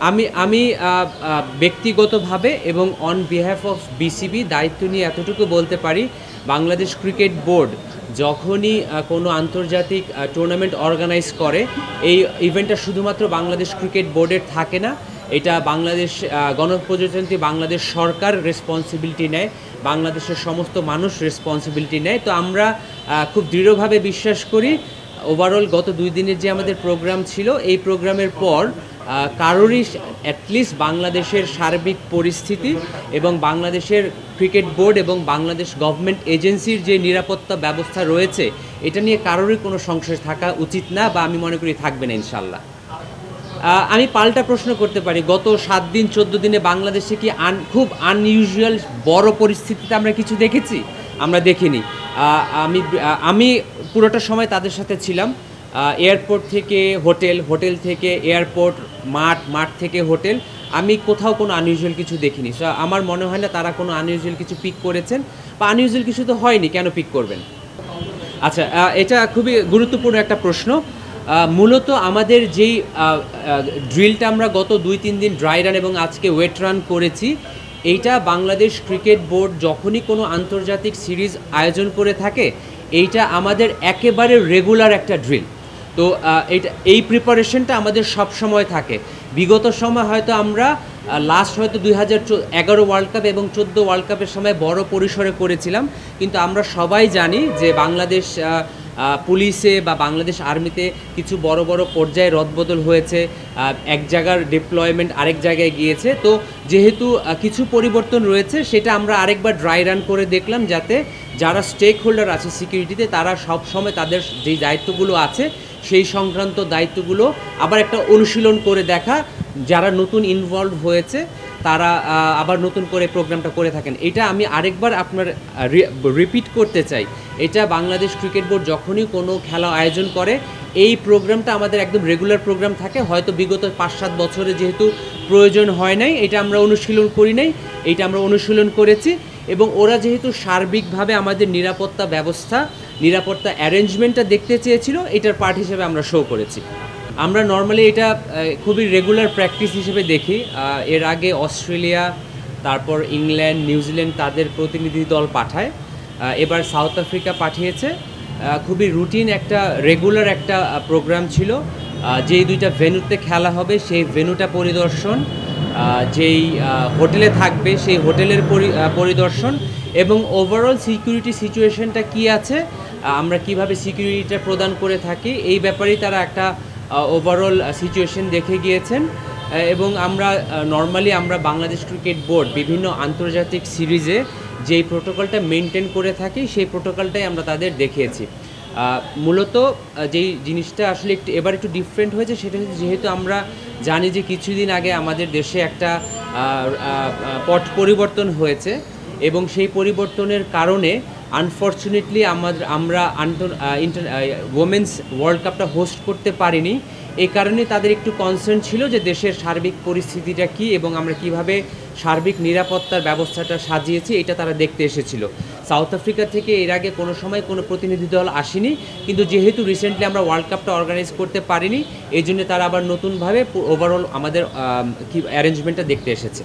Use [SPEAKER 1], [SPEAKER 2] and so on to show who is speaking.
[SPEAKER 1] আমি আমি ব্যক্তিগতভাবে এবং অন বিহাফ অফ বিসিবি দায়িত্ব নিয়ে এতটুকু বলতে পারি, বাংলাদেশ ক্রিকেট বোর্ড যখনই কোনো আন্তর্জাতিক টুর্নামেন্ট অর্গানাইজ করে, এই ইভেন্টটা শুধুমাত্র বাংলাদেশ ক্রিকেট বোর্ডের থাকে না, এটা বাংলাদেশ গণপ্রজাতন্ত্রী বাংলাদেশ সরকার রেসপন্সিবিলিটি নেয়, বাংলাদেশের সমস্ত মানুষ রেসপন্সিবিলিটি নেয়। তো আমরা খুব দৃঢ়ভাবে বিশ্বাস করি ওভারঅল গত 2 দিনের যে আমাদের প্রোগ্রাম ছিল, এই প্রোগ্রামের পর কারোরই অ্যাটলিস্ট বাংলাদেশের সার্বিক পরিস্থিতি এবং বাংলাদেশের ক্রিকেট বোর্ড এবং বাংলাদেশ গভর্নমেন্ট এজেন্সির যে নিরাপত্তা ব্যবস্থা রয়েছে, এটা নিয়ে কারোরই কোনো সংশয় থাকা উচিত না, বা আমি মনে করি থাকবে না ইনশাল্লাহ। আমি পাল্টা প্রশ্ন করতে পারি, গত 7 দিন 14 দিনে বাংলাদেশে কি খুব আনইউজুয়াল বড় পরিস্থিতিতে আমরা কিছু দেখেছি? আমরা দেখিনি। আমি পুরোটা সময় তাদের সাথে ছিলাম। এয়ারপোর্ট থেকে হোটেল, হোটেল থেকে এয়ারপোর্ট, মাঠ থেকে হোটেল, আমি কোথাও কোনো আনইউজুয়াল কিছু দেখিনি। আমার মনে হয় না তারা কোনো আনইউজুয়াল কিছু পিক করেছেন, বা আনইউজুয়াল কিছু তো হয়নি, কেন পিক করবেন? আচ্ছা, এটা খুবই গুরুত্বপূর্ণ একটা প্রশ্ন। মূলত আমাদের যেই ড্রিলটা আমরা গত 2-3 দিন ড্রাই রান এবং আজকে ওয়েট রান করেছি, এইটা বাংলাদেশ ক্রিকেট বোর্ড যখনই কোনো আন্তর্জাতিক সিরিজ আয়োজন করে থাকে, এইটা আমাদের একেবারে রেগুলার একটা ড্রিল। তো এই প্রিপারেশনটা আমাদের সব সময় থাকে। বিগত সময় হয়তো আমরা লাস্ট হয়তো 2011 ওয়ার্ল্ড কাপ এবং 14 ওয়ার্ল্ড কাপের সময় বড় পরিসরে করেছিলাম, কিন্তু আমরা সবাই জানি যে বাংলাদেশ পুলিশে বা বাংলাদেশ আর্মিতে কিছু বড় বড় পর্যায়ে রদবদল হয়েছে, এক জায়গার ডিপ্লয়মেন্ট আরেক জায়গায় গিয়েছে। তো যেহেতু কিছু পরিবর্তন রয়েছে, সেটা আমরা আরেকবার ড্রাই রান করে দেখলাম, যাতে যারা স্টেক হোল্ডার আছে সিকিউরিটিতে, তারা সব সময় তাদের যেই দায়িত্বগুলো আছে সেই সংক্রান্ত দায়িত্বগুলো আবার একটা অনুশীলন করে দেখা, যারা নতুন ইনভলভ হয়েছে তারা আবার নতুন করে প্রোগ্রামটা করে থাকেন। এটা আমি আরেকবার আপনার রিপিট করতে চাই, এটা বাংলাদেশ ক্রিকেট বোর্ড যখনই কোনো খেলা আয়োজন করে, এই প্রোগ্রামটা আমাদের একদম রেগুলার প্রোগ্রাম থাকে। হয়তো বিগত 5-7 বছরে যেহেতু প্রয়োজন হয় নাই, এটা আমরা অনুশীলন করি নাই, এইটা আমরা অনুশীলন করেছি। এবং ওরা যেহেতু সার্বিকভাবে আমাদের নিরাপত্তা ব্যবস্থা, নিরাপত্তা অ্যারেঞ্জমেন্টটা দেখতে চেয়েছিল, এটার পার্ট হিসেবে আমরা শো করেছি। আমরা নর্মালি এটা খুবই রেগুলার প্র্যাকটিস হিসেবে দেখি। এর আগে অস্ট্রেলিয়া, তারপর ইংল্যান্ড, নিউজিল্যান্ড তাদের প্রতিনিধি দল পাঠায়, এবার সাউথ আফ্রিকা পাঠিয়েছে। খুবই রুটিন একটা রেগুলার একটা প্রোগ্রাম ছিল। যেই 2টা ভেন্যুতে খেলা হবে সেই ভেন্যুটা পরিদর্শন, যেই হোটেলে থাকবে সেই হোটেলের পরিদর্শন, এবং ওভারঅল সিকিউরিটি সিচুয়েশনটা কী আছে, আমরা কিভাবে সিকিউরিটিটা প্রদান করে থাকি, এই ব্যাপারেই তারা একটা ওভারঅল সিচুয়েশন দেখে গিয়েছেন। এবং আমরা নর্মালি আমরা বাংলাদেশ ক্রিকেট বোর্ড বিভিন্ন আন্তর্জাতিক সিরিজে যেই প্রোটোকলটা মেনটেন করে থাকি, সেই প্রোটোকলটাই আমরা তাদের দেখিয়েছি। মূলত যেই জিনিসটা আসলে এবার একটু ডিফারেন্ট হয়েছে, সেটা হচ্ছে যেহেতু আমরা জানি যে কিছুদিন আগে আমাদের দেশে একটা পট পরিবর্তন হয়েছে, এবং সেই পরিবর্তনের কারণে আনফর্চুনেটলি আমরা ওমেন্স ওয়ার্ল্ড কাপটা হোস্ট করতে পারিনি। এই কারণে তাদের একটু কনসার্ন ছিল যে দেশের সার্বিক পরিস্থিতিটা কী এবং আমরা কিভাবে সার্বিক নিরাপত্তার ব্যবস্থাটা সাজিয়েছি, এটা তারা দেখতে এসেছিল। সাউথ আফ্রিকা থেকে এর আগে কোনো সময় কোনো প্রতিনিধি দল আসেনি, কিন্তু যেহেতু রিসেন্টলি আমরা ওয়ার্ল্ড কাপটা অর্গানাইজ করতে পারিনি, এই জন্য তারা আবার নতুনভাবে ওভারঅল আমাদের অ্যারেঞ্জমেন্টটা দেখতে এসেছে।